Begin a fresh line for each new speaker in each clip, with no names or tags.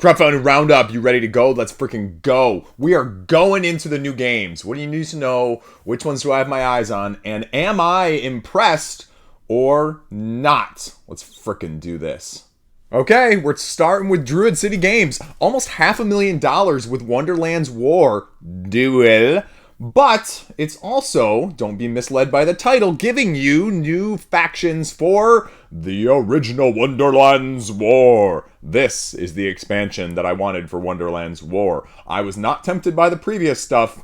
Crowdfunding roundup, you ready to go? Let's freaking go. We are going into the new games. What do you need to know? Which ones do I have my eyes on? And am I impressed or not? Let's freaking do this. Okay, we're starting with Druid City Games. Almost $500,000 with Wonderland's War, Duel. But it's also, don't be misled by the title, giving you new factions for the original Wonderland's War. This is the expansion that I wanted for Wonderland's War. I was not tempted by the previous stuff.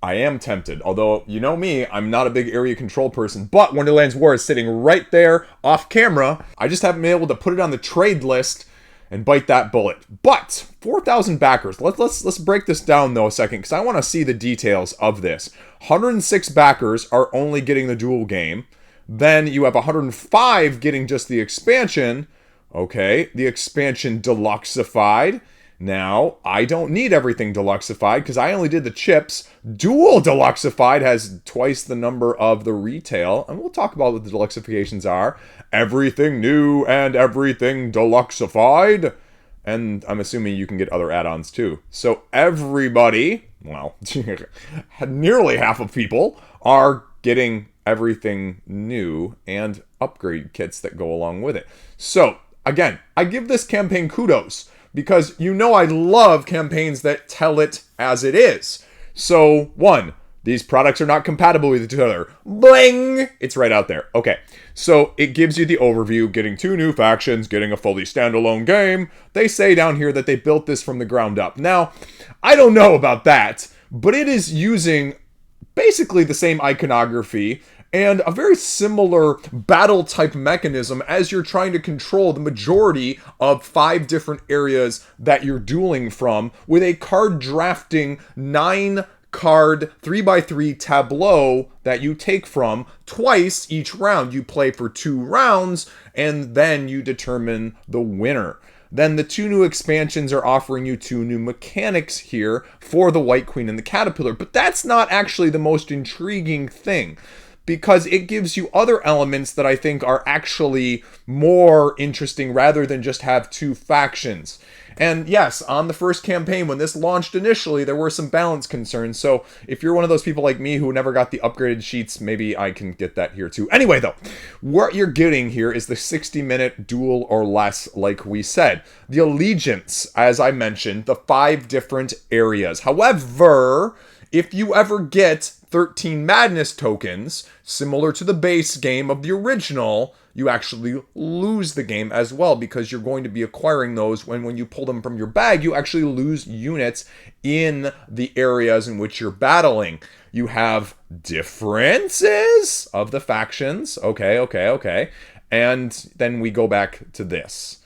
I am tempted, although, you know me, I'm not a big area control person, but Wonderland's War is sitting right there off camera. I just haven't been able to put it on the trade list and bite that bullet. But 4,000 backers. Let's break this down though a second, because I want to see the details of this. 106 backers are only getting the dual game. Then you have 105 getting just the expansion. Okay, the expansion deluxeified. Now, I don't need everything deluxeified because I only did the chips. Dual deluxeified has twice the number of the retail, and we'll talk about what the deluxeifications are. Everything new and everything deluxeified. And I'm assuming you can get other add-ons too. So everybody, well, nearly half of people are getting everything new and upgrade kits that go along with it. So, again, I give this campaign kudos, because you know I love campaigns that tell it as it is. So, 1, these products are not compatible with each other. Bling! It's right out there. Okay, so it gives you the overview, getting 2 new factions, getting a fully standalone game. They say down here that they built this from the ground up. Now, I don't know about that, but it is using basically the same iconography and a very similar battle type mechanism as you're trying to control the majority of 5 different areas that you're dueling from, with a card drafting 9 card 3x3 tableau that you take from twice each round. You play for 2 rounds and then you determine the winner. Then the 2 new expansions are offering you 2 new mechanics here for the White Queen and the Caterpillar, but that's not actually the most intriguing thing, because it gives you other elements that I think are actually more interesting rather than just have 2 factions. And yes, on the first campaign, when this launched initially, there were some balance concerns. So if you're one of those people like me who never got the upgraded sheets, maybe I can get that here too. Anyway, though, what you're getting here is the 60-minute duel or less, like we said. The allegiance, as I mentioned, the 5 different areas. However, if you ever get 13 Madness tokens, similar to the base game of the original, you actually lose the game as well, because you're going to be acquiring those when you pull them from your bag. You actually lose units in the areas in which you're battling. You have differences of the factions. Okay. And then we go back to this.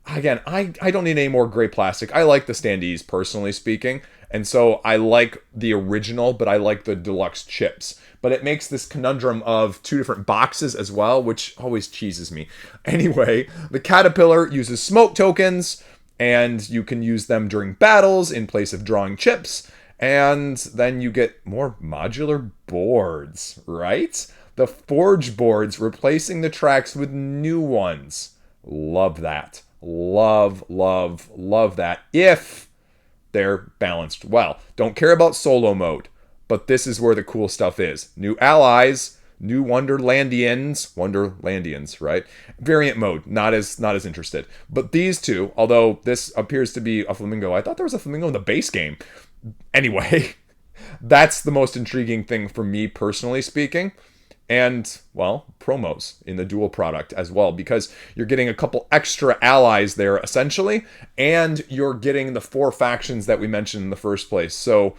Again, I don't need any more gray plastic. I like the standees, personally speaking. And so I like the original, but I like the deluxe chips. But it makes this conundrum of 2 different boxes as well, which always cheeses me. Anyway, the Caterpillar uses smoke tokens, and you can use them during battles in place of drawing chips. And then you get more modular boards, right? The forge boards replacing the tracks with new ones. Love that. Love that. If they're balanced well. Don't care about solo mode, but this is where the cool stuff is. New allies, new Wonderlandians, right? Variant mode, not as interested. But these 2, although this appears to be a flamingo, I thought there was a flamingo in the base game. Anyway, that's the most intriguing thing for me, personally speaking. And, well, promos in the dual product as well, because you're getting a couple extra allies there, essentially, and you're getting the 4 factions that we mentioned in the first place. So,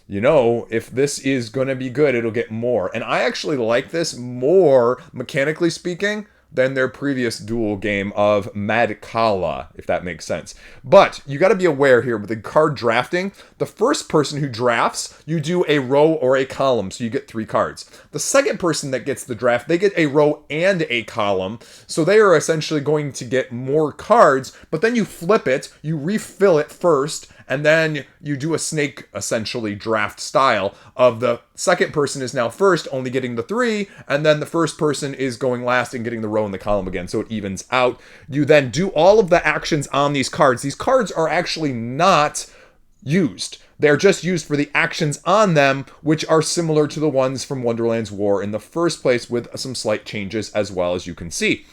you know, if this is going to be good, it'll get more. And I actually like this more, mechanically speaking, than their previous dual game of Mad Kala, if that makes sense. But you got to be aware here with the card drafting, the first person who drafts, you do a row or a column, so you get 3 cards. The second person that gets the draft, they get a row and a column, so they are essentially going to get more cards, but then you flip it, you refill it first, and then you do a snake, essentially, draft style of the second person is now first, only getting the 3, and then the first person is going last and getting the row in the column again, so it evens out. You then do all of the actions on these cards. These cards are actually not used. They're just used for the actions on them, which are similar to the ones from Wonderland's War in the first place, with some slight changes as well, as you can see.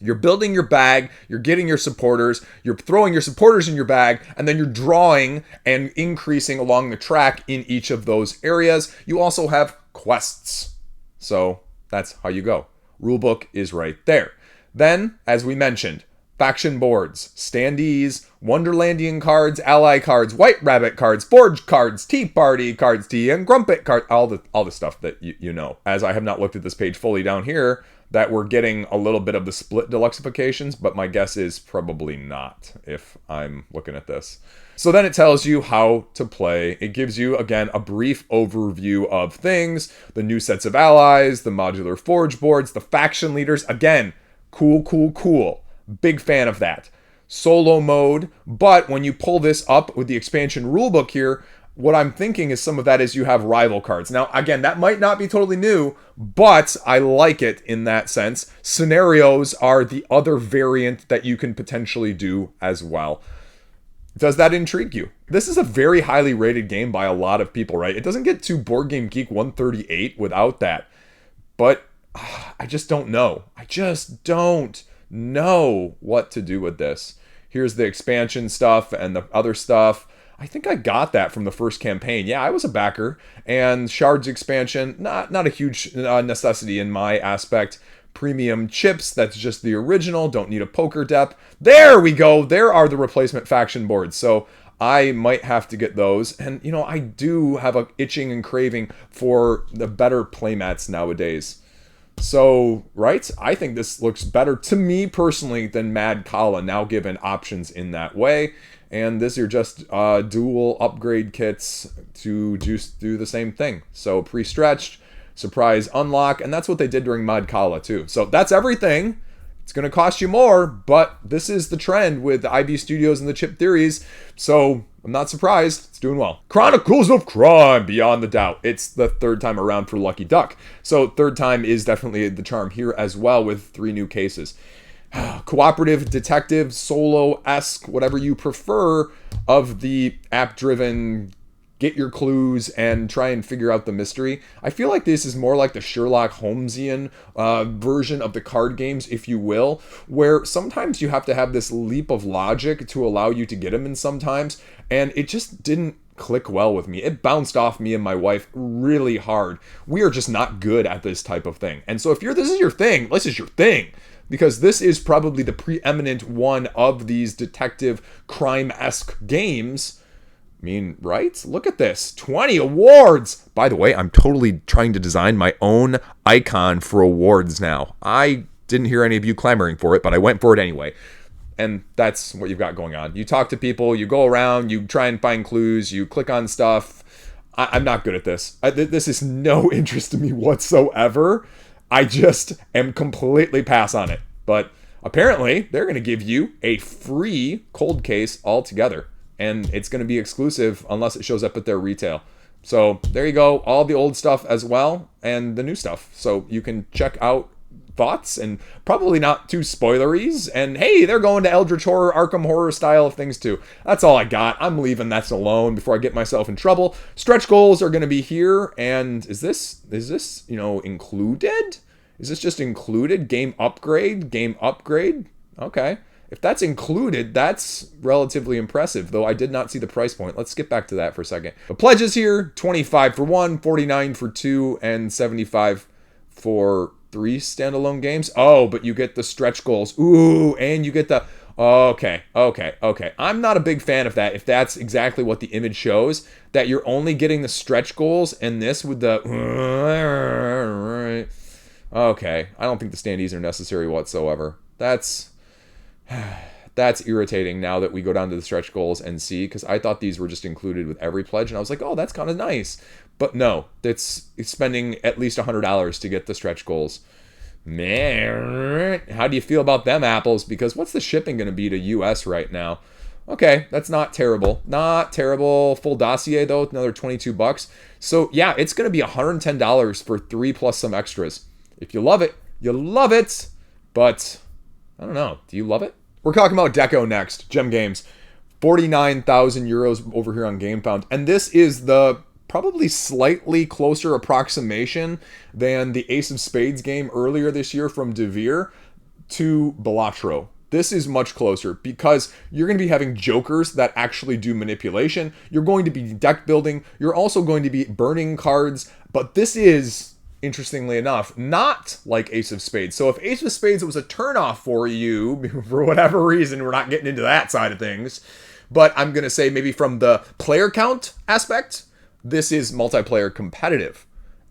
You're building your bag, you're getting your supporters, you're throwing your supporters in your bag, and then you're drawing and increasing along the track in each of those areas. You also have quests. So that's how you go. Rulebook is right there. Then, as we mentioned, faction boards, standees, Wonderlandian cards, ally cards, White Rabbit cards, Forge cards, Tea Party cards, Tea and Grumpet cards, all the stuff that you know. As I have not looked at this page fully down here, that we're getting a little bit of the split deluxifications, but my guess is probably not if I'm looking at this. So then it tells you how to play. It gives you, again, a brief overview of things, the new sets of allies, the modular forge boards, the faction leaders. Again, cool. Big fan of that. Solo mode, but when you pull this up with the expansion rulebook here, what I'm thinking is some of that is you have rival cards. Now, again, that might not be totally new, but I like it in that sense. Scenarios are the other variant that you can potentially do as well. Does that intrigue you? This is a very highly rated game by a lot of people, right? It doesn't get to Board Game Geek 138 without that. But I just don't know. I just don't know what to do with this. Here's the expansion stuff and the other stuff. I think I got that from the first campaign. Yeah, I was a backer. And Shards expansion, not a huge necessity in my aspect. Premium chips, that's just the original. Don't need a poker depth. There we go. There are the replacement faction boards. So I might have to get those. And, I do have a itching and craving for the better playmats nowadays. So, right, I think this looks better to me personally than Mad Kala, now given options in that way. And these are just dual upgrade kits to just do the same thing. So pre-stretched, surprise unlock, and that's what they did during Mad Kala too. So that's everything. It's going to cost you more, but this is the trend with the IB Studios and the Chip Theories. So I'm not surprised. It's doing well. Chronicles of Crime, Beyond the Doubt. It's the third time around for Lucky Duck. So third time is definitely the charm here as well with 3 new cases. Cooperative, detective, solo-esque, whatever you prefer of the app-driven get your clues and try and figure out the mystery. I feel like this is more like the Sherlock Holmesian version of the card games, if you will, where sometimes you have to have this leap of logic to allow you to get them in sometimes, and it just didn't click well with me. It bounced off me and my wife really hard. We are just not good at this type of thing. And so if this is your thing, this is your thing. Because this is probably the preeminent one of these detective crime-esque games. I mean, right? Look at this. 20 awards! By the way, I'm totally trying to design my own icon for awards now. I didn't hear any of you clamoring for it, but I went for it anyway. And that's what you've got going on. You talk to people, you go around, you try and find clues, you click on stuff. I'm not good at this. This is no interest to me whatsoever. I just am completely pass on it. But apparently, they're going to give you a free cold case altogether. And it's going to be exclusive unless it shows up at their retail. So there you go. All the old stuff as well and the new stuff. So you can check out thoughts and probably not too spoileries. And hey, they're going to Eldritch Horror, Arkham Horror style of things too. That's all I got. I'm leaving that alone before I get myself in trouble. Stretch goals are going to be here. And is this included? Is this just included? Game upgrade? Okay. If that's included, that's relatively impressive, though I did not see the price point. Let's skip back to that for a second. The pledges here, 25 for 1, 49 for 2, and 75 for 3 standalone games. Oh, but you get the stretch goals. Ooh, and you get the... Okay. I'm not a big fan of that, if that's exactly what the image shows, that you're only getting the stretch goals and this with the... Okay, I don't think the standees are necessary whatsoever. That's irritating now that we go down to the stretch goals and see, because I thought these were just included with every pledge, and I was like, oh, that's kind of nice. But no, it's spending at least $100 to get the stretch goals. Man, how do you feel about them apples? Because what's the shipping going to be to US right now? Okay, that's not terrible. Not terrible. Full dossier though, another 22 bucks. So yeah, it's going to be $110 for 3 plus some extras. If you love it, you love it. But I don't know. Do you love it? We're talking about Decko next. Gem Games. 49,000 euros over here on GameFound. And this is the probably slightly closer approximation than the Ace of Spades game earlier this year from Devere to Balatro. This is much closer because you're going to be having jokers that actually do manipulation. You're going to be deck building. You're also going to be burning cards. But this is, interestingly enough, not like Ace of Spades. So if Ace of Spades was a turnoff for you, for whatever reason, we're not getting into that side of things. But I'm going to say maybe from the player count aspect, this is multiplayer competitive.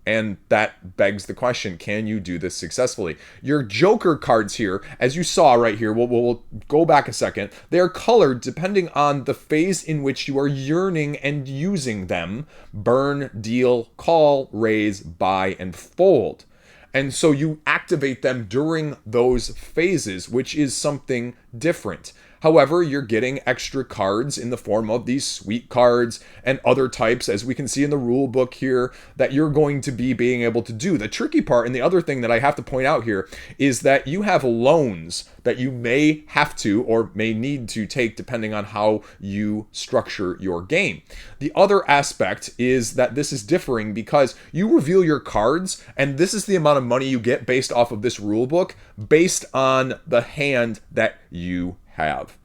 And that begs the question, can you do this successfully? Your Joker cards here, as you saw right here, we'll go back a second. They are colored depending on the phase in which you are yearning and using them. Burn, deal, call, raise, buy, and fold. And so you activate them during those phases, which is something different. However, you're getting extra cards in the form of these sweet cards and other types, as we can see in the rule book here, that you're going to be being able to do. The tricky part, and the other thing that I have to point out here, is that you have loans that you may have to or may need to take depending on how you structure your game. The other aspect is that this is differing because you reveal your cards, and this is the amount of money you get based off of this rule book, based on the hand that you have.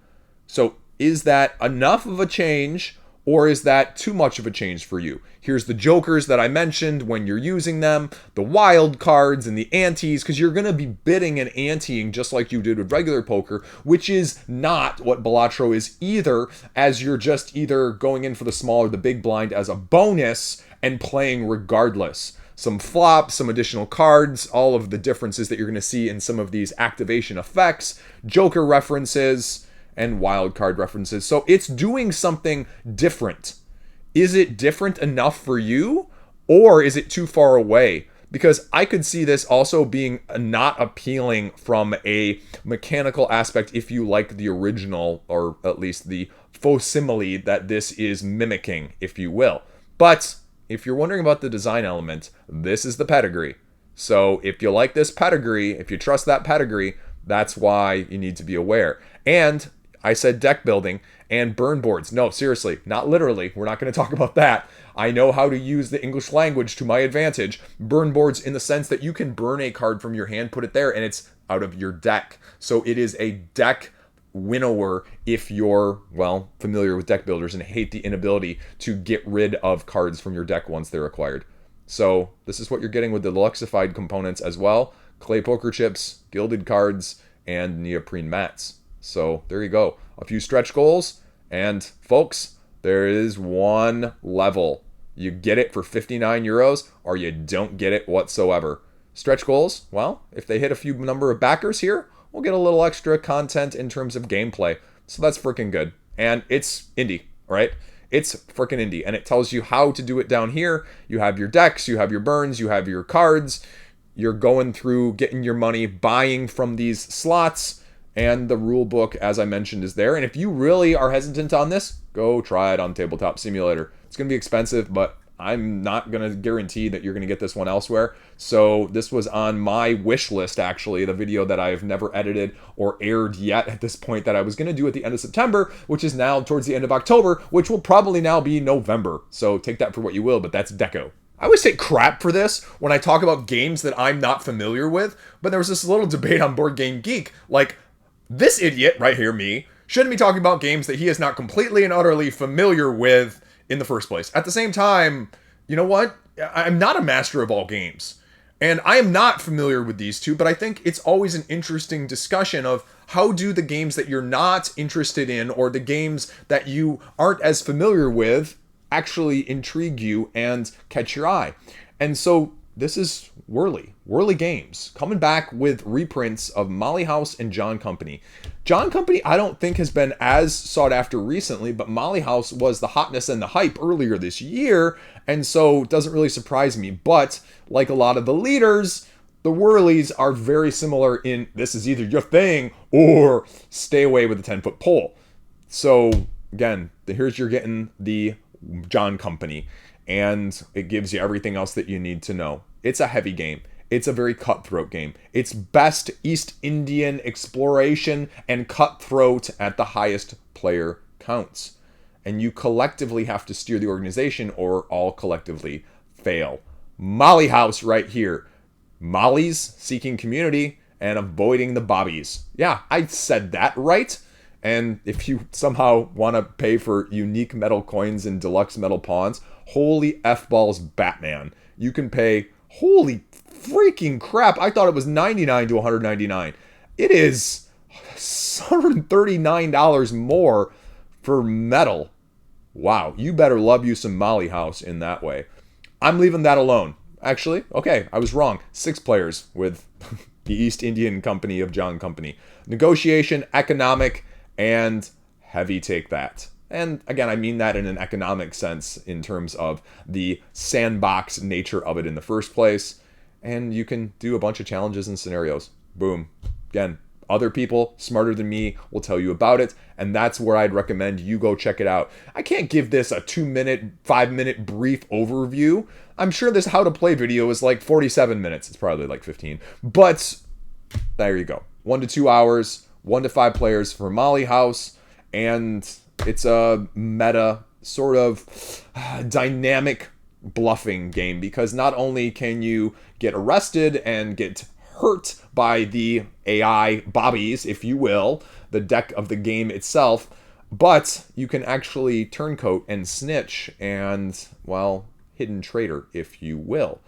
So is that enough of a change, or is that too much of a change for you? Here's the jokers that I mentioned when you're using them, the wild cards and the antes, because you're going to be bidding and anteing just like you did with regular poker, which is not what Balatro is either, as you're just either going in for the small or the big blind as a bonus and playing regardless. Some flops, some additional cards, all of the differences that you're going to see in some of these activation effects, joker references, and wild card references. So it's doing something different. Is it different enough for you, or is it too far away? Because I could see this also being not appealing from a mechanical aspect if you like the original, or at least the facsimile that this is mimicking, if you will. But if you're wondering about the design element, this is the pedigree. So if you like this pedigree, if you trust that pedigree, that's why you need to be aware. And I said deck building and burn boards. No, seriously, not literally. We're not going to talk about that. I know how to use the English language to my advantage. Burn boards in the sense that you can burn a card from your hand, put it there, and it's out of your deck. So it is a deck winnower if you're, well, familiar with deck builders and hate the inability to get rid of cards from your deck once they're acquired. So this is what you're getting with the Luxified components as well. Clay poker chips, gilded cards, and neoprene mats. So there you go. A few stretch goals. And folks, there is one level. You get it for 59 euros or you don't get it whatsoever. Stretch goals, well, if they hit a few number of backers here, we'll get a little extra content in terms of gameplay. So that's freaking good. And it's indie, right? It's freaking indie. And it tells you how to do it down here. You have your decks, you have your burns, you have your cards. You're going through, getting your money, buying from these slots. And the rule book, as I mentioned, is there. And if you really are hesitant on this, go try it on Tabletop Simulator. It's going to be expensive, but I'm not going to guarantee that you're going to get this one elsewhere. So this was on my wish list, actually, the video that I've never edited or aired yet at this point that I was going to do at the end of September, which is now towards the end of October, which will probably now be November. So take that for what you will, but that's Decko. I always take crap for this when I talk about games that I'm not familiar with, but there was this little debate on Board Game Geek, like, this idiot right here, me, shouldn't be talking about games that he is not completely and utterly familiar with in the first place. At the same time, you know what? I'm not a master of all games. And I am not familiar with these two, but I think it's always an interesting discussion of how do the games that you're not interested in or the games that you aren't as familiar with actually intrigue you and catch your eye. And so this is Whirly Games, coming back with reprints of Molly House and John Company. John Company, I don't think has been as sought after recently, but Molly House was the hotness and the hype earlier this year, and so it doesn't really surprise me. But like a lot of the leaders, the Whirlies are very similar in this is either your thing or stay away with the 10-foot pole. So again, here's you're getting the John Company, and it gives you everything else that you need to know. It's a heavy game. It's a very cutthroat game. It's best East Indian exploration and cutthroat at the highest player counts. And you collectively have to steer the organization or all collectively fail. Molly House right here. Molly's seeking community and avoiding the bobbies. Yeah, I said that right. And if you somehow want to pay for unique metal coins and deluxe metal pawns, holy F-balls Batman. You can pay, holy freaking crap, I thought it was $99 to $199. It is $139 more for metal. Wow, you better love you some Molly House in that way. I'm leaving that alone. Actually, okay, I was wrong. 6 players with the East Indian Company of John Company. Negotiation, economic, and heavy take that. And again, I mean that in an economic sense in terms of the sandbox nature of it in the first place. And you can do a bunch of challenges and scenarios. Boom. Again, other people smarter than me will tell you about it, and that's where I'd recommend you go check it out. I can't give this a 2-minute, 5-minute brief overview. I'm sure this how to play video is like 47 minutes. It's probably like 15. But there you go. 1 to 2 hours, 1 to 5 players for Molly House, and it's a meta sort of dynamic bluffing game, because not only can you get arrested and get hurt by the AI bobbies, if you will, the deck of the game itself, but you can actually turncoat and snitch and, well, hidden traitor, if you will,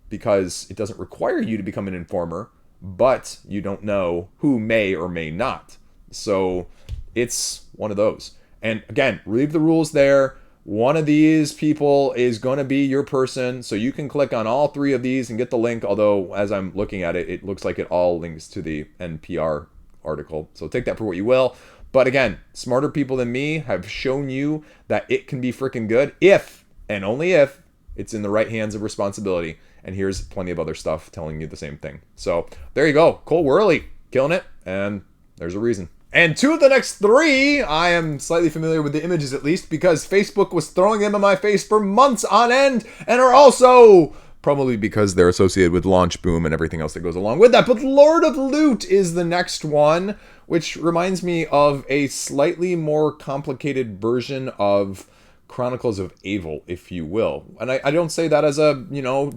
because it doesn't require you to become an informer, but you don't know who may or may not. So it's one of those. And again, leave the rules there. One of these people is going to be your person, so you can click on all 3 of these and get the link, although as I'm looking at it, it looks like it all links to the NPR article. So take that for what you will. But again, smarter people than me have shown you that it can be freaking good if, and only if, it's in the right hands of responsibility. And here's plenty of other stuff telling you the same thing. So there you go. Cole Worley, killing it, and there's a reason. And 2 of the next 3, I am slightly familiar with the images at least, because Facebook was throwing them in my face for months on end, and are also probably because they're associated with Launch Boom and everything else that goes along with that. But Lord of Loot is the next one, which reminds me of a slightly more complicated version of Chronicles of Evil, if you will. And I don't say that as a,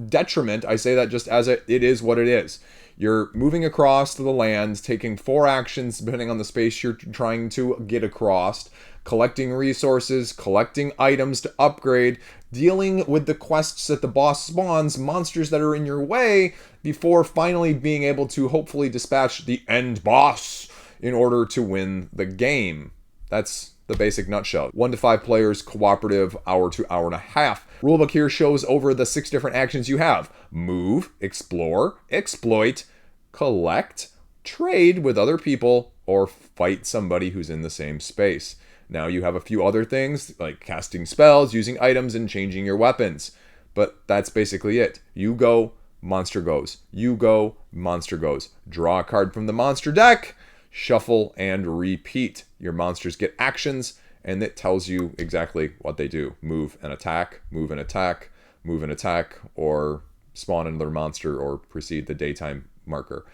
detriment. I say that just as it is what it is. You're moving across to the land, taking 4 actions depending on the space you're trying to get across, collecting resources, collecting items to upgrade, dealing with the quests that the boss spawns, monsters that are in your way, before finally being able to hopefully dispatch the end boss in order to win the game. That's the basic nutshell. 1 to 5 players, cooperative, hour to hour and a half. Rulebook here shows over the 6 different actions you have. Move, explore, exploit, collect, trade with other people, or fight somebody who's in the same space. Now you have a few other things like casting spells, using items, and changing your weapons. But that's basically it. You go, monster goes. You go, monster goes. Draw a card from the monster deck, shuffle, and repeat. Your monsters get actions, and it tells you exactly what they do. Move and attack, move and attack, move and attack, or spawn another monster, or precede the daytime marker.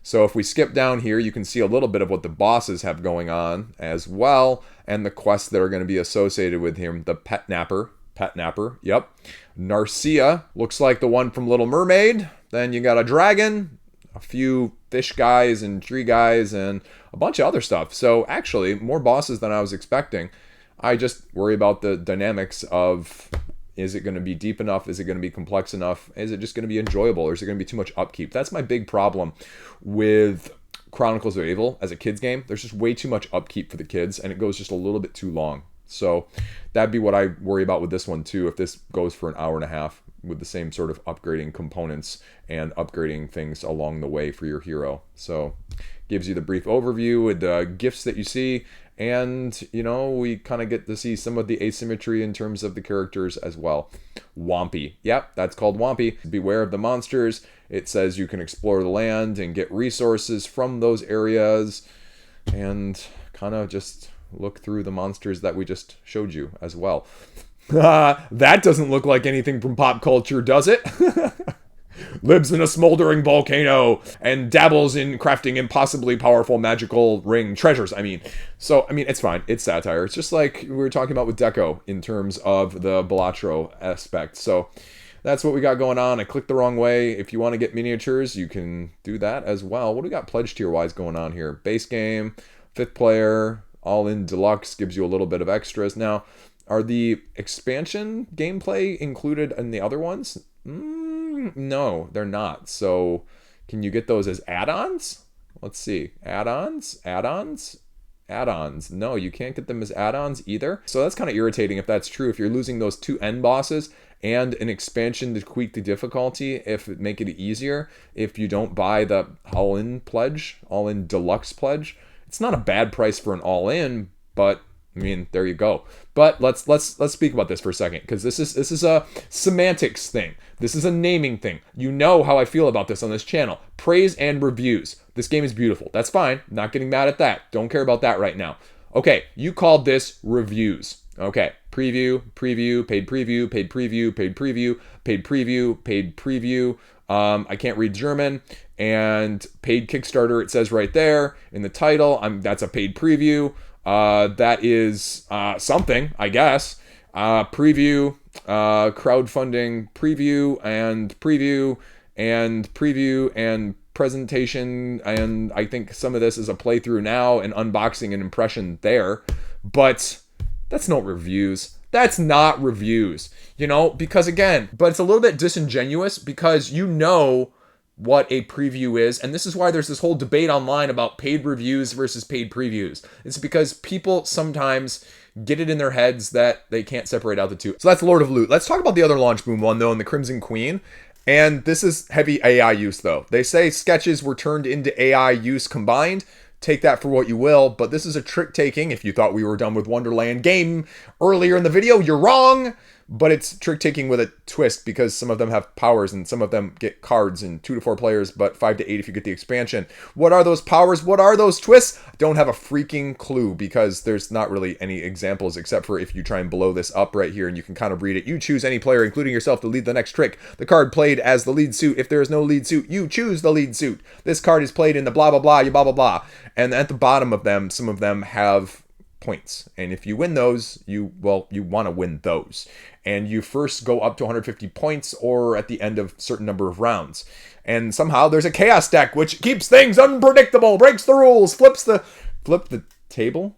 So if we skip down here, you can see a little bit of what the bosses have going on as well, and the quests that are going to be associated with him. The Pet Napper, yep. Narcia, looks like the one from Little Mermaid. Then you got a dragon, a few fish guys and tree guys, and a bunch of other stuff. So actually, more bosses than I was expecting. I just worry about the dynamics of, is it going to be deep enough? Is it going to be complex enough? Is it just going to be enjoyable? Or is it going to be too much upkeep? That's my big problem with Chronicles of Evil as a kid's game. There's just way too much upkeep for the kids, and it goes just a little bit too long. So that'd be what I worry about with this one too, if this goes for an hour and a half with the same sort of upgrading components and upgrading things along the way for your hero. So gives you the brief overview with the gifts that you see, and we kind of get to see some of the asymmetry in terms of the characters as well. Wompy, yep, that's called Wompy. Beware of the monsters. It says you can explore the land and get resources from those areas, and kind of just look through the monsters that we just showed you as well. That doesn't look like anything from pop culture, does it? Lives in a smoldering volcano and dabbles in crafting impossibly powerful magical ring treasures. So it's fine. It's satire. It's just like we were talking about with Decko in terms of the Balatro aspect. So that's what we got going on. I clicked the wrong way. If you want to get miniatures, you can do that as well. What do we got pledge tier wise going on here? Base game, 5th player, all in deluxe gives you a little bit of extras. Now, are the expansion gameplay included in the other ones? No, they're not. So can you get those as add-ons? Let's see. Add-ons? No, you can't get them as add-ons either. So that's kind of irritating if that's true. If you're losing those 2 end bosses and an expansion to tweak the difficulty, make it easier, if you don't buy the all-in pledge, all-in deluxe pledge, it's not a bad price for an all-in, but there you go. But let's speak about this for a second, because this is a semantics thing. This is a naming thing. You know how I feel about this on this channel. Praise and reviews. This game is beautiful. That's fine. Not getting mad at that. Don't care about that right now. Okay, you called this reviews. Okay, preview, paid preview, paid preview, paid preview, paid preview, paid preview. I can't read German. And paid Kickstarter, it says right there in the title. That's a paid preview. That is something, I guess. Preview, crowdfunding, preview, and presentation, and I think some of this is a playthrough now, and unboxing and impression there. But that's not reviews. That's not reviews, because again, but it's a little bit disingenuous because what a preview is, and this is why there's this whole debate online about paid reviews versus paid previews. It's because people sometimes get it in their heads that they can't separate out the two. So that's Lord of Loot. Let's talk about the other Launch Boom one, though, and the Crimson Queen. And this is heavy AI use, though. They say sketches were turned into AI use combined. Take that for what you will, but this is a trick-taking. If you thought we were done with Wonderland game earlier in the video, you're wrong. But it's trick-taking with a twist, because some of them have powers and some of them get cards in 2 to 4 players, but 5 to 8 if you get the expansion. What are those powers? What are those twists? I don't have a freaking clue, because there's not really any examples except for if you try and blow this up right here and you can kind of read it. You choose any player, including yourself, to lead the next trick. The card played as the lead suit. If there is no lead suit, you choose the lead suit. This card is played in the blah, blah, blah, you blah, blah, blah. And at the bottom of them, some of them have points. And if you win those, you want to win those. And you first go up to 150 points or at the end of a certain number of rounds. And somehow there's a chaos deck, which keeps things unpredictable, breaks the rules, flip the table.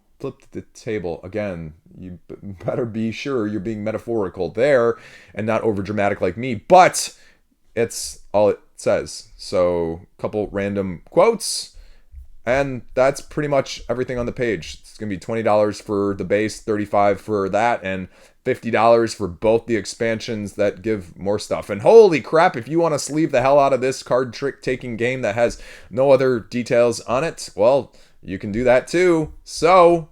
Again, you better be sure you're being metaphorical there and not over dramatic like me, but it's all it says. So a couple random quotes, and that's pretty much everything on the page. It's going to be $20 for the base, $35 for that, and $50 for both the expansions that give more stuff. And holy crap, if you want to sleeve the hell out of this card trick-taking game that has no other details on it, well, you can do that too. So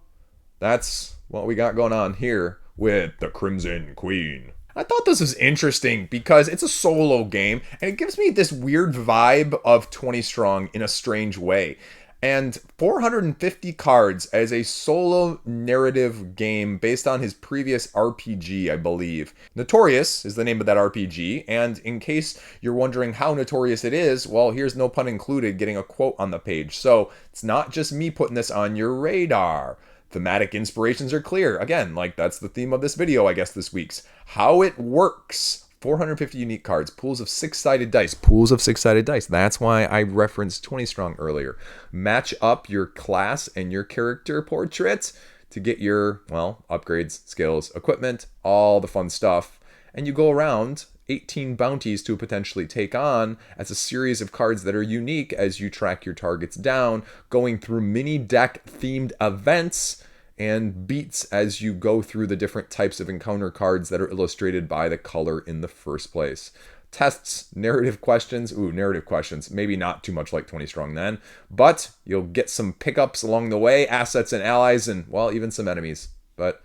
that's what we got going on here with the Crimson Queen. I thought this was interesting because it's a solo game, and it gives me this weird vibe of 20 Strong in a strange way. And 450 cards as a solo narrative game based on his previous RPG, I believe. Notorious is the name of that RPG, and in case you're wondering how notorious it is, well, here's no pun included getting a quote on the page. So it's not just me putting this on your radar. Thematic inspirations are clear. Again, that's the theme of this video, I guess, this week's. How it works. 450 unique cards, pools of 6-sided dice. That's why I referenced 20 Strong earlier. Match up your class and your character portraits to get your, upgrades, skills, equipment, all the fun stuff. And you go around 18 bounties to potentially take on as a series of cards that are unique as you track your targets down, going through mini deck themed events and beats as you go through the different types of encounter cards that are illustrated by the color in the first place. Tests, narrative questions. Narrative questions. Maybe not too much like 20 Strong then, but you'll get some pickups along the way, assets and allies, and, even some enemies. But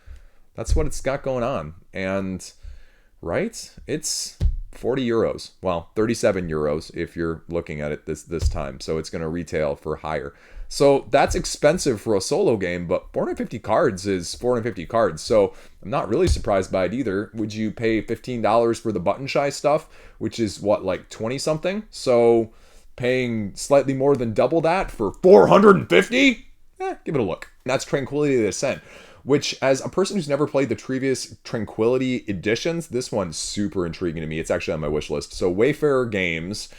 that's what it's got going on. And, right? It's 40 euros. 37 euros if you're looking at it this time. So it's going to retail for higher. So that's expensive for a solo game, but 450 cards is 450 cards. So I'm not really surprised by it either. Would you pay $15 for the button shy stuff, which is what, like 20 something? So paying slightly more than double that for 450? Give it a look. And that's Tranquility of the Ascent, which, as a person who's never played the previous Tranquility editions, this one's super intriguing to me. It's actually on my wish list. So Wayfarer Games,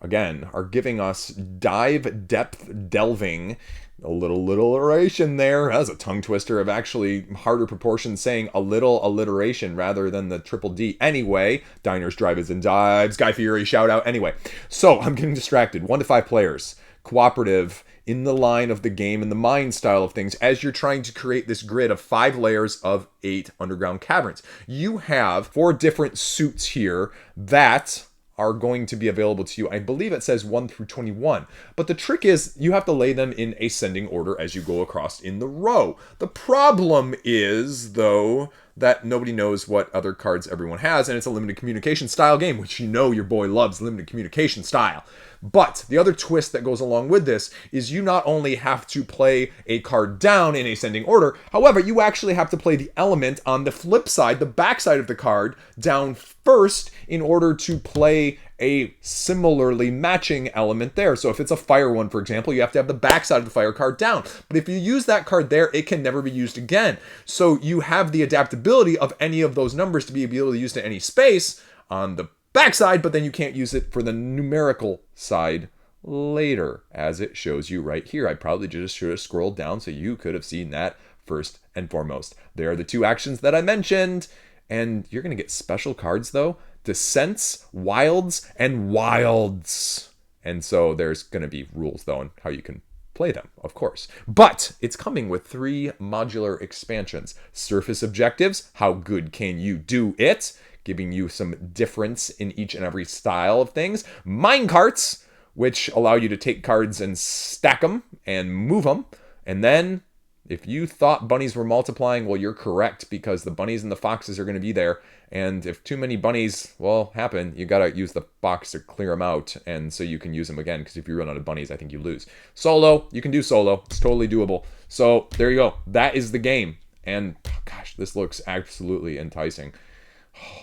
again, are giving us dive, depth, delving. A little alliteration there. That's a tongue twister of actually harder proportions saying a little alliteration rather than the triple D. Anyway, diners, drive-ins, and dives. Guy Fieri, shout out. Anyway, so I'm getting distracted. 1 to 5 players. Cooperative, in the line of the game and the mine style of things, as you're trying to create this grid of 5 layers of 8 underground caverns. You have 4 different suits here that are going to be available to you. I believe it says 1 through 21. But the trick is you have to lay them in ascending order as you go across in the row. The problem is, though, that nobody knows what other cards everyone has, and it's a limited communication style game, which you know your boy loves limited communication style. But the other twist that goes along with this is you not only have to play a card down in ascending order, however, you actually have to play the element on the flip side, the back side of the card, down first in order to play a similarly matching element there. So if it's a fire one, for example, you have to have the backside of the fire card down. But if you use that card there, it can never be used again. So you have the adaptability of any of those numbers to be able to use to any space on the backside, but then you can't use it for the numerical side later, as it shows you right here. I probably just should have scrolled down so you could have seen that first and foremost. There are the 2 actions that I mentioned, and you're going to get special cards, though. Descents, Wilds, and Wilds. And so there's going to be rules, though, on how you can play them, of course. But it's coming with 3 modular expansions. Surface objectives, how good can you do it? Giving you some difference in each and every style of things. Minecarts, which allow you to take cards and stack them and move them. And then, if you thought bunnies were multiplying, well, you're correct, because the bunnies and the foxes are going to be there. And if too many bunnies, well, happen, you got to use the fox to clear them out, and so you can use them again, because if you run out of bunnies, I think you lose. Solo, you can do solo. It's totally doable. So there you go. That is the game. And, gosh, this looks absolutely enticing.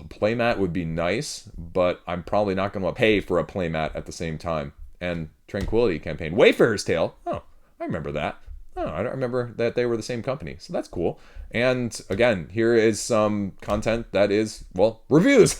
Playmat would be nice, but I'm probably not going to pay for a playmat at the same time. And Tranquility campaign. Wayfarer's Tale. Oh, I remember that. Oh, I don't remember that they were the same company. So that's cool. And again, here is some content that is, well, reviews.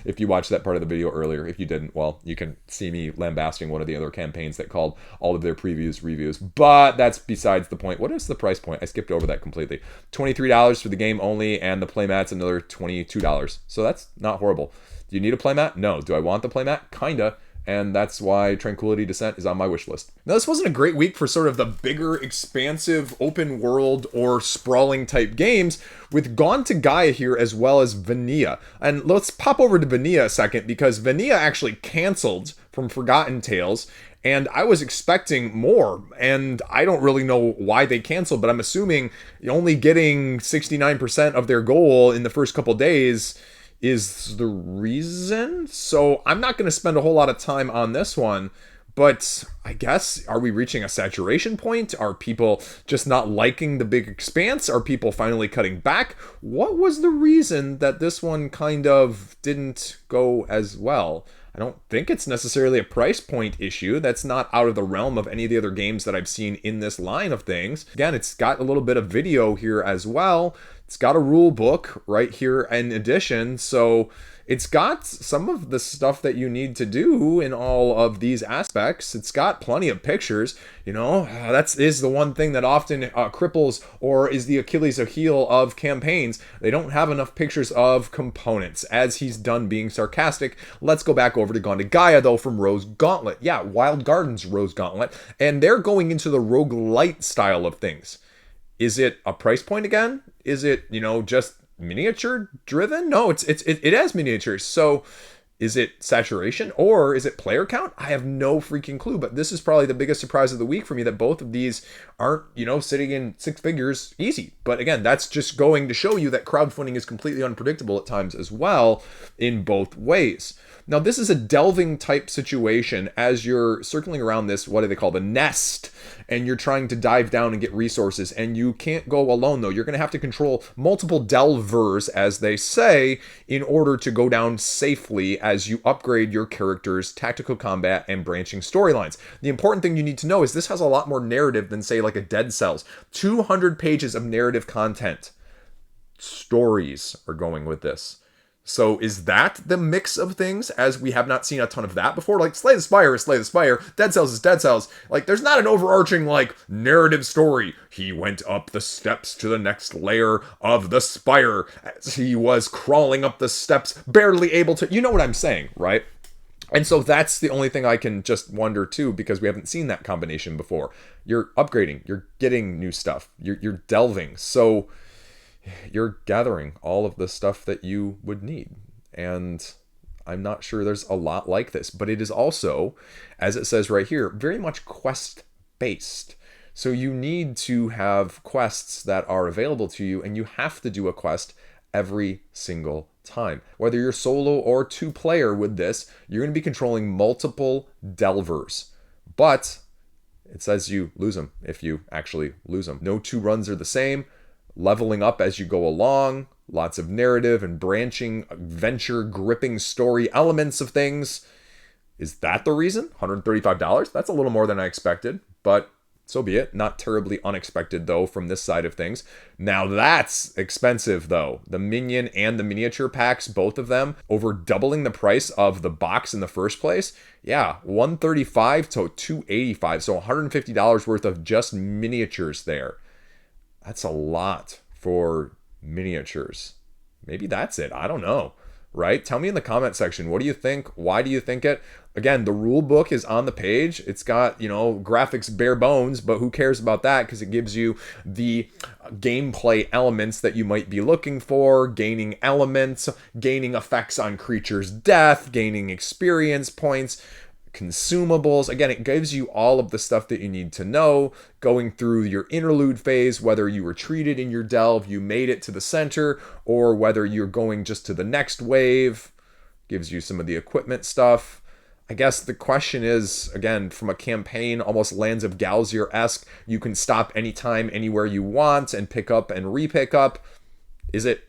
If you watched that part of the video earlier. If you didn't, well, you can see me lambasting one of the other campaigns that called all of their previews reviews. But that's besides the point. What is the price point? I skipped over that completely. $23 for the game only, and the playmat's another $22. So that's not horrible. Do you need a playmat? No. Do I want the playmat? Kinda. And that's why Tranquility Descent is on my wish list. Now, this wasn't a great week for sort of the bigger, expansive, open world or sprawling type games, with To Gaia here as well as Vanea. And let's pop over to Vanea a second, because Vanea actually canceled from Forgotten Tales, and I was expecting more, and I don't really know why they canceled, but I'm assuming only getting 69% of their goal in the first couple days is the reason. So I'm not going to spend a whole lot of time on this one, but I guess, are we reaching a saturation point? Are people just not liking the big expanse? Are people finally cutting back? What was the reason that this one kind of didn't go as well? I don't think it's necessarily a price point issue. That's not out of the realm of any of the other games that I've seen in this line of things. Again, it's got a little bit of video here as well. It's got a rule book right here in addition, so it's got some of the stuff that you need to do in all of these aspects. It's got plenty of pictures, you know. That is the one thing that often cripples or is the Achilles heel of campaigns. They don't have enough pictures of components. As he's done being sarcastic, let's go back over to To Gaia, though, from Rose Gauntlet. Yeah, Wild Gardens Rose Gauntlet, and they're going into the roguelite style of things. Is it a price point again? Is it, just miniature driven? No, it has miniatures. So Is it saturation or is it player count? I have no freaking clue, but this is probably the biggest surprise of the week for me, that both of these aren't, sitting in six figures easy. But again, that's just going to show you that crowdfunding is completely unpredictable at times as well in both ways. Now, this is a delving type situation as you're circling around this, what do they call, the nest, and you're trying to dive down and get resources, and you can't go alone though. You're going to have to control multiple delvers, as they say, in order to go down safely as you upgrade your character's tactical combat and branching storylines. The important thing you need to know is this has a lot more narrative than, say, like a Dead Cells. 200 pages of narrative content. Stories are going with this. So is that the mix of things, as we have not seen a ton of that before? Like, Slay the Spire is Slay the Spire, Dead Cells is Dead Cells. Like, there's not an overarching, like, narrative story. He went up the steps to the next layer of the spire as he was crawling up the steps, barely able to... You know what I'm saying, right? And so that's the only thing I can just wonder, too, because we haven't seen that combination before. You're upgrading. You're getting new stuff. You're delving. So... you're gathering all of the stuff that you would need. And I'm not sure there's a lot like this, but it is also, as it says right here, very much quest based. So you need to have quests that are available to you, and you have to do a quest every single time. Whether you're solo or two player with this, you're going to be controlling multiple delvers. But it says you lose them if you actually lose them. No two runs are the same. Leveling up as you go along, lots of narrative and branching, adventure, gripping story elements of things. Is that the reason? $135? That's a little more than I expected, but so be it. Not terribly unexpected, though, from this side of things. Now that's expensive, though. The minion and the miniature packs, both of them, over doubling the price of the box in the first place. Yeah, $135 to $285, so $150 worth of just miniatures there. That's a lot for miniatures. Maybe that's it. I don't know. Right? Tell me in the comment section. What do you think? Why do you think it? Again, the rule book is on the page. It's got, graphics bare bones, but who cares about that? Because it gives you the gameplay elements that you might be looking for, gaining elements, gaining effects on creatures' death, gaining experience points, consumables. Again, it gives you all of the stuff that you need to know, going through your interlude phase, whether you retreated in your delve, you made it to the center, or whether you're going just to the next wave. Gives you some of the equipment stuff. I guess the question is, again, from a campaign, almost Lands of Galzier-esque, you can stop anytime, anywhere you want, and pick up and repick up. Is it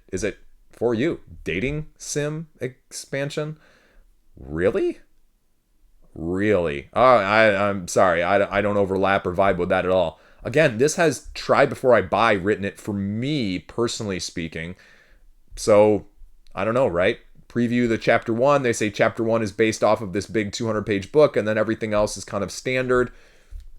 for you? Dating sim expansion? Really? I'm sorry. I don't overlap or vibe with that at all. Again, this has try before I buy written it for me, personally speaking. So, I don't know, right? Preview the chapter 1. They say chapter 1 is based off of this big 200-page book, and then everything else is kind of standard.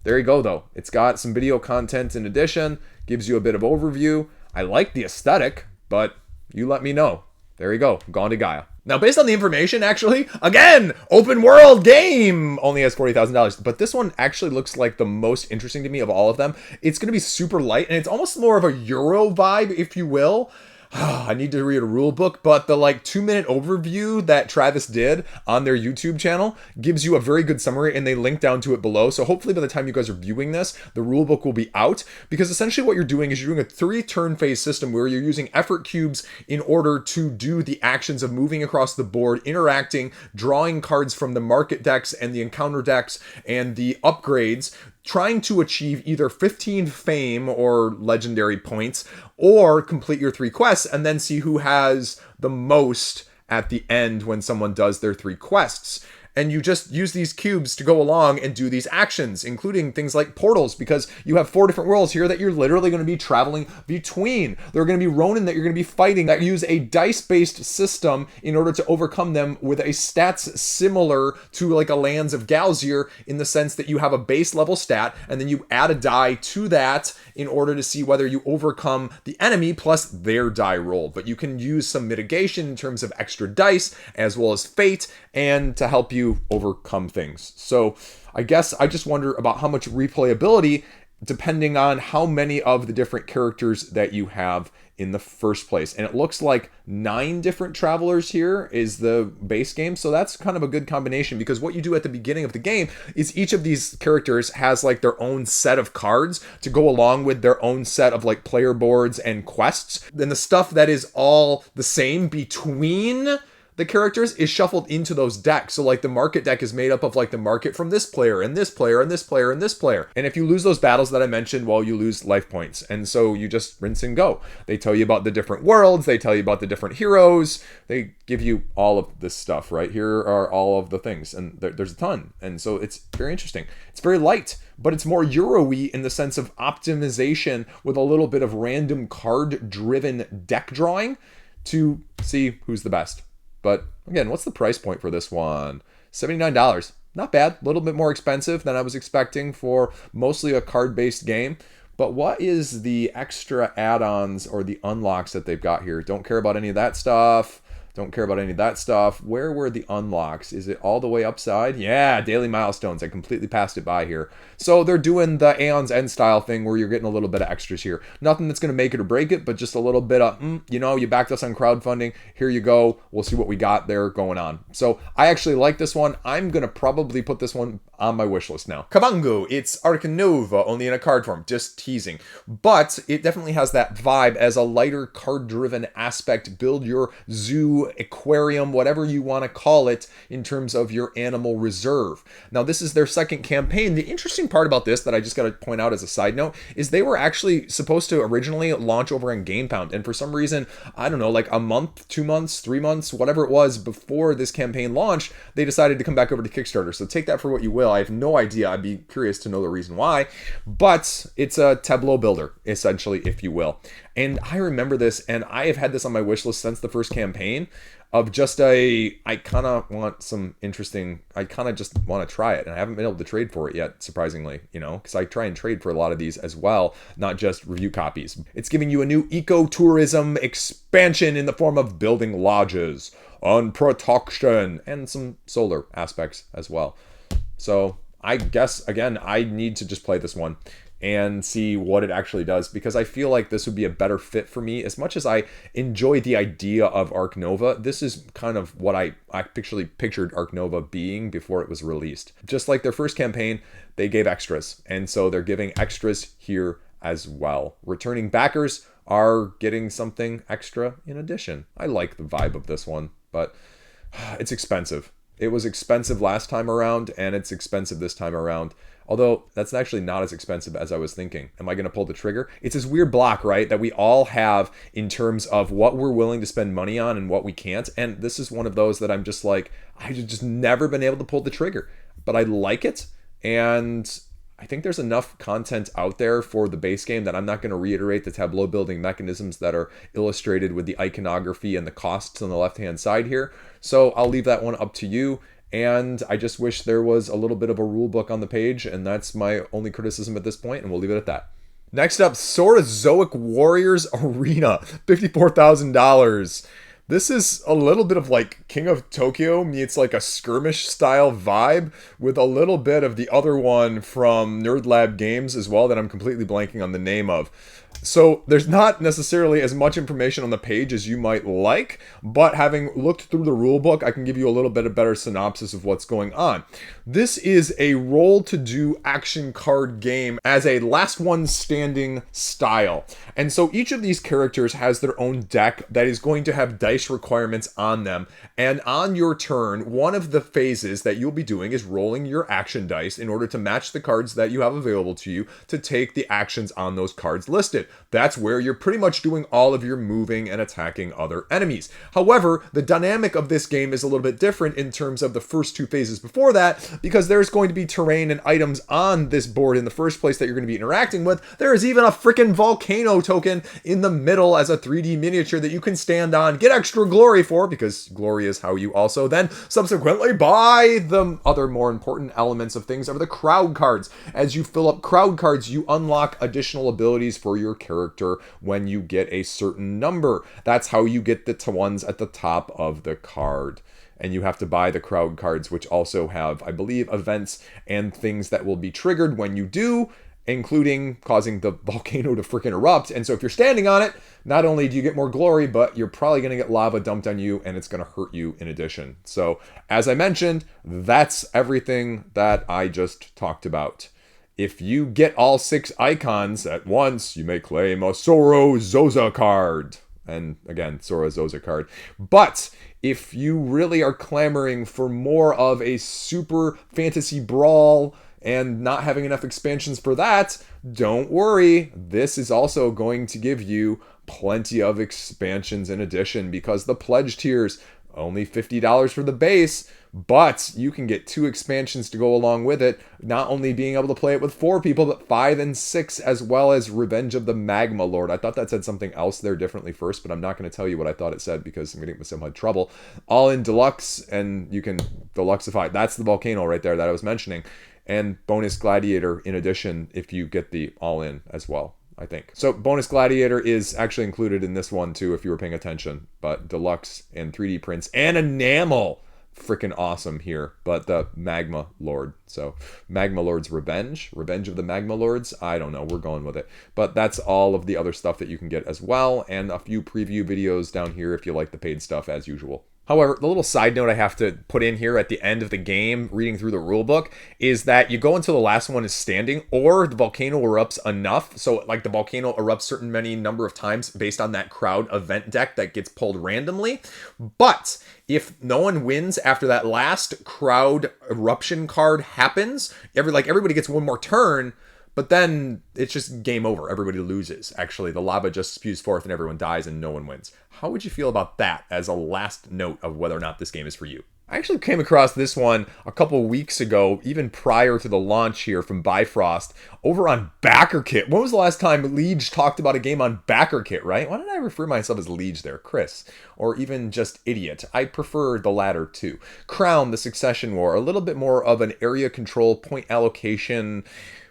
There you go, though. It's got some video content in addition. Gives you a bit of overview. I like the aesthetic, but you let me know. There you go. Gone to Gaia. Now, based on the information, actually, again, open world game only has $40,000. But this one actually looks like the most interesting to me of all of them. It's going to be super light, and it's almost more of a Euro vibe, if you will. I need to read a rule book, but the 2-minute overview that Travis did on their YouTube channel gives you a very good summary, and they link down to it below. So hopefully by the time you guys are viewing this, the rule book will be out, because essentially what you're doing is you're doing a 3-turn phase system where you're using effort cubes in order to do the actions of moving across the board, interacting, drawing cards from the market decks and the encounter decks and the upgrades, trying to achieve either 15 fame or legendary points, or complete your 3 quests and then see who has the most at the end when someone does their 3 quests. And you just use these cubes to go along and do these actions, including things like portals, because you have 4 different worlds here that you're literally going to be traveling between. There are going to be Ronin that you're going to be fighting that use a dice-based system in order to overcome them with a stats similar to a Lands of Galzier, in the sense that you have a base level stat and then you add a die to that in order to see whether you overcome the enemy plus their die roll. But you can use some mitigation in terms of extra dice as well as fate, and to help you overcome things. So I guess I just wonder about how much replayability, depending on how many of the different characters that you have in the first place. And it looks like 9 different travelers here is the base game. So that's kind of a good combination, because what you do at the beginning of the game is each of these characters has like their own set of cards to go along with their own set of like player boards and quests. Then the stuff that is all the same between the characters is shuffled into those decks. So like the market deck is made up of like the market from this player and this player and this player and this player. And if you lose those battles that I mentioned, well, you lose life points. And so you just rinse and go. They tell you about the different worlds. They tell you about the different heroes. They give you all of this stuff, right? Here are all of the things. And there's a ton. And so it's very interesting. It's very light, but it's more Euro-y in the sense of optimization with a little bit of random card-driven deck drawing to see who's the best. But again, what's the price point for this one? $79. Not bad. A little bit more expensive than I was expecting for mostly a card-based game. But what is the extra add-ons or the unlocks that they've got here? Don't care about any of that stuff. Don't care about any of that stuff. Where were the unlocks? Is it all the way upside? Yeah, daily milestones. I completely passed it by here. So they're doing the Aeon's End style thing where you're getting a little bit of extras here. Nothing that's going to make it or break it, but just a little bit of, you backed us on crowdfunding. Here you go. We'll see what we got there going on. So I actually like this one. I'm going to probably put this one on my wish list now. Kavango, it's Arca Nova, only in a card form. Just teasing. But it definitely has that vibe as a lighter card-driven aspect. Build your zoo, aquarium, whatever you want to call it, in terms of your animal reserve. Now, this is their second campaign. The interesting part about this that I just got to point out as a side note is they were actually supposed to originally launch over on GamePound. And for some reason, I don't know, like a month, 2 months, 3 months, whatever it was before this campaign launched, they decided to come back over to Kickstarter. So take that for what you will. I have no idea. I'd be curious to know the reason why. But it's a tableau builder, essentially, if you will. And I remember this, and I have had this on my wish list since the first campaign of just I kind of want some interesting, I kind of just want to try it. And I haven't been able to trade for it yet, surprisingly, because I try and trade for a lot of these as well, not just review copies. It's giving you a new ecotourism expansion in the form of building lodges on protection and some solar aspects as well. So I guess, again, I need to just play this one and see what it actually does, because I feel like this would be a better fit for me. As much as I enjoy the idea of Arc Nova, this is kind of what I actually pictured Arc Nova being before it was released. Just like their first campaign, they gave extras, and so they're giving extras here as well. Returning backers are getting something extra in addition. I like the vibe of this one, but it's expensive. It was expensive last time around, and it's expensive this time around. Although, that's actually not as expensive as I was thinking. Am I going to pull the trigger? It's this weird block, right, that we all have in terms of what we're willing to spend money on and what we can't. And this is one of those that I'm just like, I've just never been able to pull the trigger. But I like it, and I think there's enough content out there for the base game that I'm not going to reiterate the tableau building mechanisms that are illustrated with the iconography and the costs on the left-hand side here. So I'll leave that one up to you. And I just wish there was a little bit of a rule book on the page, and that's my only criticism at this point, and we'll leave it at that. Next up, Saurozoic Warriors Arena, $54,000. This is a little bit of like King of Tokyo meets like a skirmish style vibe with a little bit of the other one from Nerd Lab Games as well that I'm completely blanking on the name of. So there's not necessarily as much information on the page as you might like, but having looked through the rule book, I can give you a little bit of better synopsis of what's going on. This is a roll to do action card game as a last one standing style. And so each of these characters has their own deck that is going to have dice requirements on them. And on your turn, one of the phases that you'll be doing is rolling your action dice in order to match the cards that you have available to you to take the actions on those cards listed. That's where you're pretty much doing all of your moving and attacking other enemies. However, the dynamic of this game is a little bit different in terms of the first two phases before that, because there's going to be terrain and items on this board in the first place that you're going to be interacting with. There is even a freaking volcano token in the middle as a 3D miniature that you can stand on, get extra glory for, because glory is how you also then subsequently buy the other more important elements of things are the crowd cards. As you fill up crowd cards, you unlock additional abilities for your character when you get a certain number. That's how you get the ones at the top of the card. And you have to buy the crowd cards, which also have, I believe, events and things that will be triggered when you do. including causing the volcano to freaking erupt. And so if you're standing on it, not only do you get more glory, but you're probably going to get lava dumped on you, and it's going to hurt you in addition. So as I mentioned, that's everything that I just talked about. If you get all 6 icons at once, you may claim a Saurozoic card. And again, Saurozoic card. But if you really are clamoring for more of a super fantasy brawl and not having enough expansions for that, don't worry. This is also going to give you plenty of expansions in addition, because the pledge tiers, only $50 for the base, but you can get 2 expansions to go along with it, not only being able to play it with 4 people, but 5 and 6, as well as Revenge of the Magma Lord. I thought that said something else there differently first, but I'm not going to tell you what I thought it said because I'm going to get myself in trouble. All in deluxe, and you can deluxify. That's the volcano right there that I was mentioning. And bonus gladiator in addition if you get the all-in as well, I think. So bonus gladiator is actually included in this one too if you were paying attention. But deluxe and 3D prints and enamel, freaking awesome here. But the Magma Lord, so Magma Lord's Revenge of the Magma Lords, I don't know, we're going with it. But that's all of the other stuff that you can get as well, and a few preview videos down here if you like the paid stuff as usual. However, the little side note I have to put in here at the end of the game, reading through the rulebook, is that you go until the last one is standing, or the volcano erupts enough. So, like, the volcano erupts certain many number of times based on that crowd event deck that gets pulled randomly. But if no one wins after that last crowd eruption card happens, everybody gets one more turn. But then it's just game over. Everybody loses. Actually, the lava just spews forth and everyone dies and no one wins. How would you feel about that as a last note of whether or not this game is for you? I actually came across this one a couple weeks ago, even prior to the launch here from Bifrost, over on backerkit. When was the last time Liege talked about a game on backerkit, right? Why did I refer myself as Liege there? Chris. Or even just Idiot. I prefer the latter too. Crown, the Succession War. A little bit more of an area control, point allocation,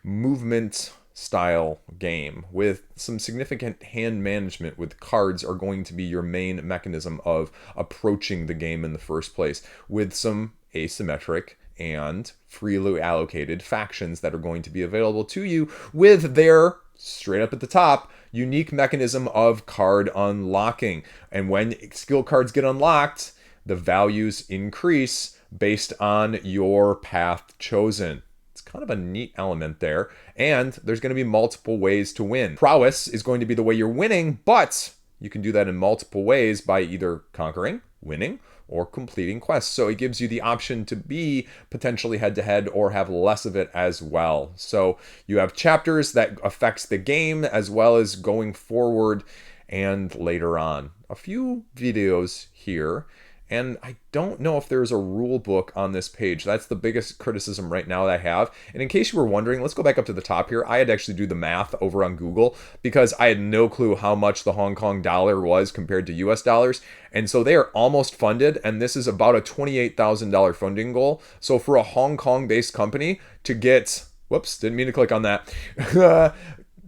movement style game with some significant hand management, with cards are going to be your main mechanism of approaching the game in the first place, with some asymmetric and freely allocated factions that are going to be available to you with their, straight up at the top, unique mechanism of card unlocking. And when skill cards get unlocked, the values increase based on your path chosen. Kind of a neat element there, and there's going to be multiple ways to win. Prowess is going to be the way you're winning, but you can do that in multiple ways by either conquering, winning, or completing quests. So it gives you the option to be potentially head-to-head or have less of it as well. So you have chapters that affects the game as well as going forward and later on. A few videos here. And I don't know if there's a rule book on this page. That's the biggest criticism right now that I have. And in case you were wondering, let's go back up to the top here. I had to actually do the math over on Google because I had no clue how much the Hong Kong dollar was compared to US dollars. And so they are almost funded, and this is about a $28,000 funding goal. So for a Hong Kong-based company to get, whoops, didn't mean to click on that.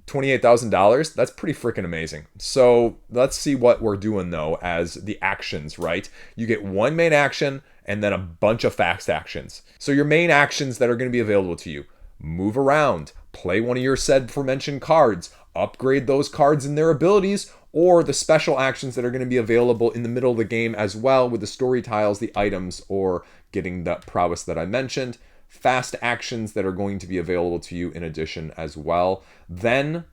$28,000, that's pretty freaking amazing. So let's see what we're doing though as the actions, right? You get one main action and then a bunch of fast actions. So your main actions that are going to be available to you: move around, play one of your said aforementioned cards, upgrade those cards and their abilities, or the special actions that are going to be available in the middle of the game as well with the story tiles, the items, or getting the prowess that I mentioned. Fast actions that are going to be available to you in addition as well. Then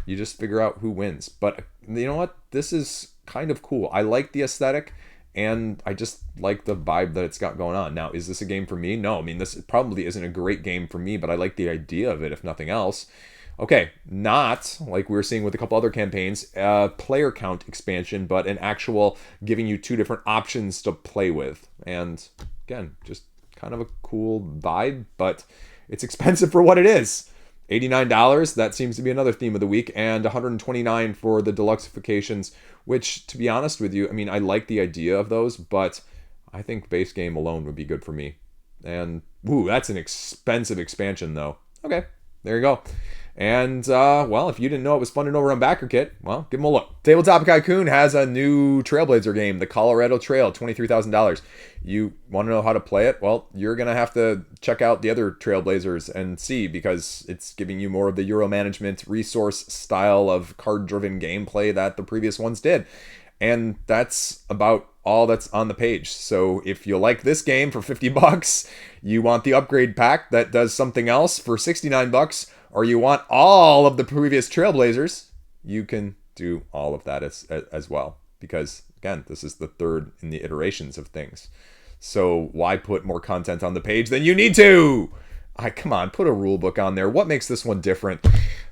you just figure out who wins. But you know what? This is kind of cool. I like the aesthetic, and I just like the vibe that it's got going on. Now, is this a game for me? No. I mean, this probably isn't a great game for me, but I like the idea of it, if nothing else. Okay, not like we were seeing with a couple other campaigns, player count expansion, but an actual giving you 2 different options to play with. And again, just kind of a cool vibe, but it's expensive for what it is. $89, that seems to be another theme of the week, and $129 for the deluxeifications, which, to be honest with you, I mean, I like the idea of those, but I think base game alone would be good for me. And, ooh, that's an expensive expansion, though. Okay, there you go. And, well, if you didn't know it was funded over on backerkit, well, give them a look. Tabletop Tycoon has a new Trailblazer game, the Colorado Trail, $23,000. You want to know how to play it? Well, you're going to have to check out the other Trailblazers and see, because it's giving you more of the Euro management resource style of card-driven gameplay that the previous ones did. And that's about all that's on the page. So if you like this game for $50, you want the upgrade pack that does something else for $69, or you want all of the previous Trailblazers, you can do all of that as well. Because, again, this is the third in the iterations of things. So why put more content on the page than you need to? Come on, put a rule book on there. What makes this one different?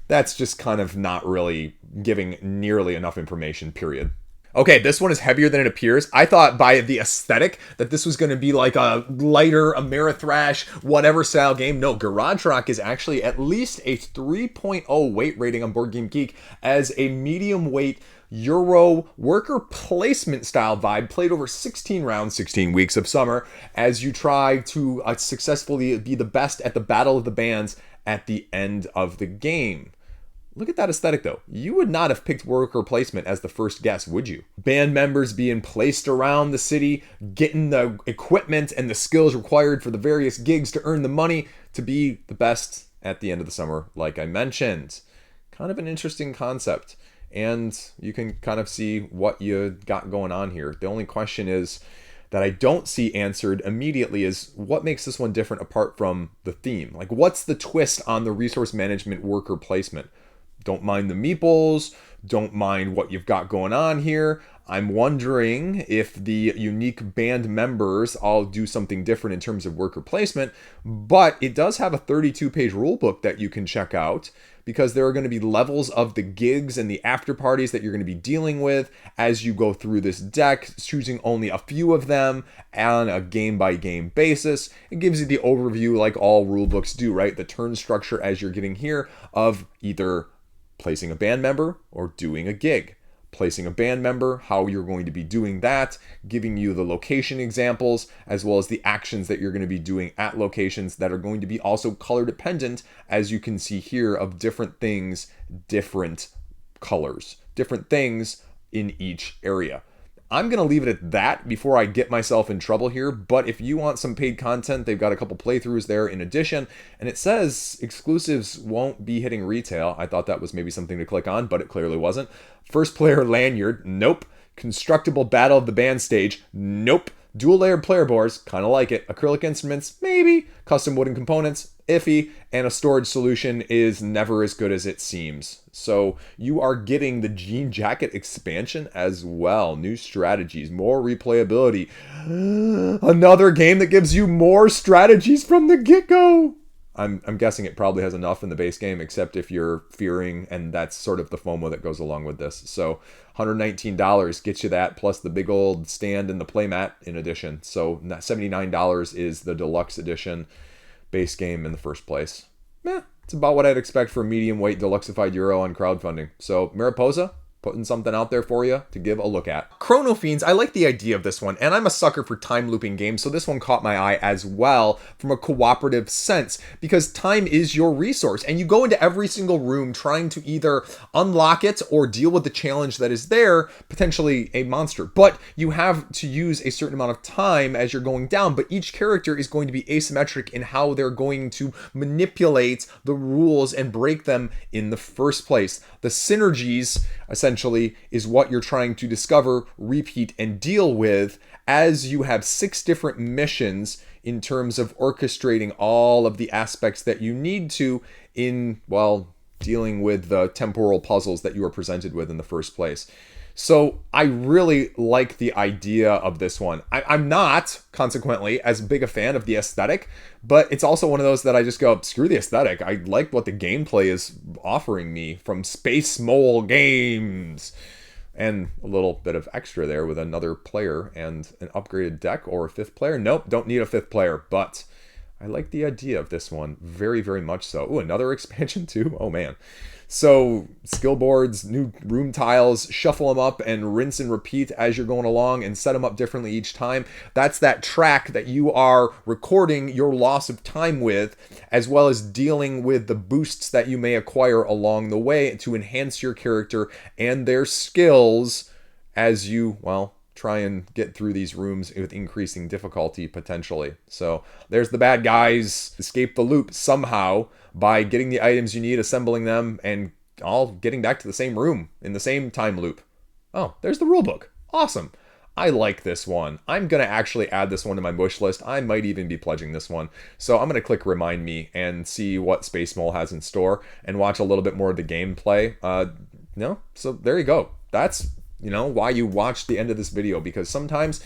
That's just kind of not really giving nearly enough information, period. Okay, this one is heavier than it appears. I thought by the aesthetic that this was going to be like a lighter Amerithrash, whatever style game. No, Garage Rock is actually at least a 3.0 weight rating on Board Game Geek as a medium weight Euro worker placement style vibe played over 16 rounds, 16 weeks of summer, as you try to successfully be the best at the Battle of the Bands at the end of the game. Look at that aesthetic, though. You would not have picked worker placement as the first guess, would you? Band members being placed around the city, getting the equipment and the skills required for the various gigs to earn the money to be the best at the end of the summer, like I mentioned. Kind of an interesting concept. And you can kind of see what you got going on here. The only question is that I don't see answered immediately is what makes this one different apart from the theme? Like, what's the twist on the resource management worker placement? Don't mind the meeples, don't mind what you've got going on here. I'm wondering if the unique band members all do something different in terms of worker placement, but it does have a 32-page rulebook that you can check out, because there are going to be levels of the gigs and the after parties that you're going to be dealing with as you go through this deck, choosing only a few of them on a game-by-game basis. It gives you the overview like all rulebooks do, right? The turn structure as you're getting here of either placing a band member or doing a gig. Placing a band member, how you're going to be doing that, giving you the location examples, as well as the actions that you're going to be doing at locations that are going to be also color dependent, as you can see here, of different things, different colors, different things in each area. I'm going to leave it at that before I get myself in trouble here, but if you want some paid content, they've got a couple playthroughs there in addition, and it says exclusives won't be hitting retail. I thought that was maybe something to click on, but it clearly wasn't. First player lanyard, nope. Constructible Battle of the Band stage, nope. Dual layered player boards, kind of like it. Acrylic instruments, maybe. Custom wooden components, iffy. And a storage solution is never as good as it seems. So you are getting the Jean Jacket expansion as well. New strategies, more replayability. Another game that gives you more strategies from the get-go. I'm guessing it probably has enough in the base game, except if you're fearing, and that's sort of the FOMO that goes along with this. So $119 gets you that, plus the big old stand and the playmat in addition. So $79 is the deluxe edition base game in the first place. It's about what I'd expect for a medium weight deluxified Euro on crowdfunding. So Mariposa, putting something out there for you to give a look at. Chronofiends, I like the idea of this one, and I'm a sucker for time looping games, so this one caught my eye as well from a cooperative sense, because time is your resource, and you go into every single room trying to either unlock it or deal with the challenge that is there, potentially a monster, but you have to use a certain amount of time as you're going down, but each character is going to be asymmetric in how they're going to manipulate the rules and break them in the first place. The synergies, essentially, is what you're trying to discover, repeat, and deal with as you have 6 different missions in terms of orchestrating all of the aspects that you need to in, well, dealing with the temporal puzzles that you were presented with in the first place. So I really like the idea of this one. I'm not, consequently, as big a fan of the aesthetic, but it's also one of those that I just go, screw the aesthetic. I like what the gameplay is offering me from Space Mole Games. And a little bit of extra there with another player and an upgraded deck or a 5th player. Nope, don't need a 5th player, but I like the idea of this one very, very much so. Ooh, another expansion too? Oh man. So, skill boards, new room tiles, shuffle them up and rinse and repeat as you're going along and set them up differently each time. That's that track that you are recording your loss of time with, as well as dealing with the boosts that you may acquire along the way to enhance your character and their skills as you, well, try and get through these rooms with increasing difficulty potentially. So there's the bad guys. Escape the loop somehow by getting the items you need, assembling them, and all getting back to the same room in the same time loop. Oh, there's the rulebook. Awesome. I like this one. I'm going to actually add this one to my wish list. I might even be pledging this one. So I'm going to click Remind Me and see what Space Mole has in store and watch a little bit more of the gameplay. No? So there you go. That's, why you watch the end of this video, because sometimes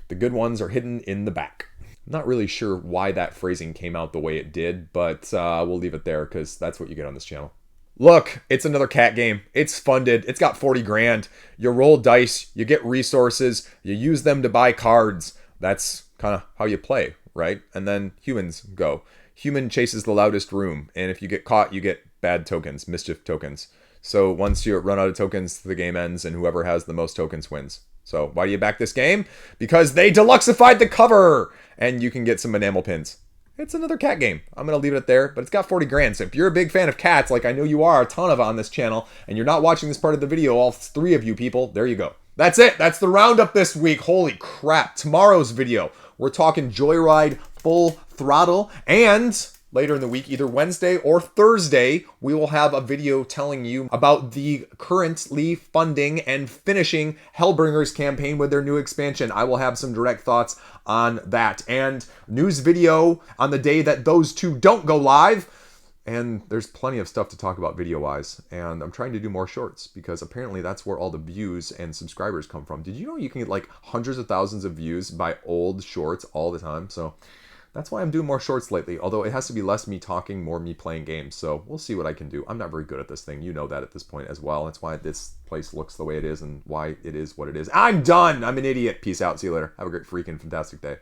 the good ones are hidden in the back. I'm not really sure why that phrasing came out the way it did, but we'll leave it there because that's what you get on this channel. Look, it's another cat game. It's funded. It's got 40 grand. You roll dice, you get resources, you use them to buy cards. That's kind of how you play, right? And then humans go. Human chases the loudest room, and if you get caught, you get bad tokens, mischief tokens. So once you run out of tokens, the game ends, and whoever has the most tokens wins. So why do you back this game? Because they deluxeified the cover, and you can get some enamel pins. It's another cat game. I'm going to leave it there, but it's got 40 grand. So if you're a big fan of cats, like I know you are, a ton of on this channel, and you're not watching this part of the video, all three of you people, there you go. That's it. That's the roundup this week. Holy crap. Tomorrow's video, we're talking Joyride Full Throttle, and later in the week, either Wednesday or Thursday, we will have a video telling you about the currently funding and finishing Hellbringers campaign with their new expansion. I will have some direct thoughts on that. And news video on the day that those two don't go live. And there's plenty of stuff to talk about video-wise. And I'm trying to do more shorts because apparently that's where all the views and subscribers come from. Did you know you can get like hundreds of thousands of views by old shorts all the time? So that's why I'm doing more shorts lately, although it has to be less me talking, more me playing games. So we'll see what I can do. I'm not very good at this thing. You know that at this point as well. That's why this place looks the way it is and why it is what it is. I'm done. I'm an idiot. Peace out. See you later. Have a great freaking fantastic day.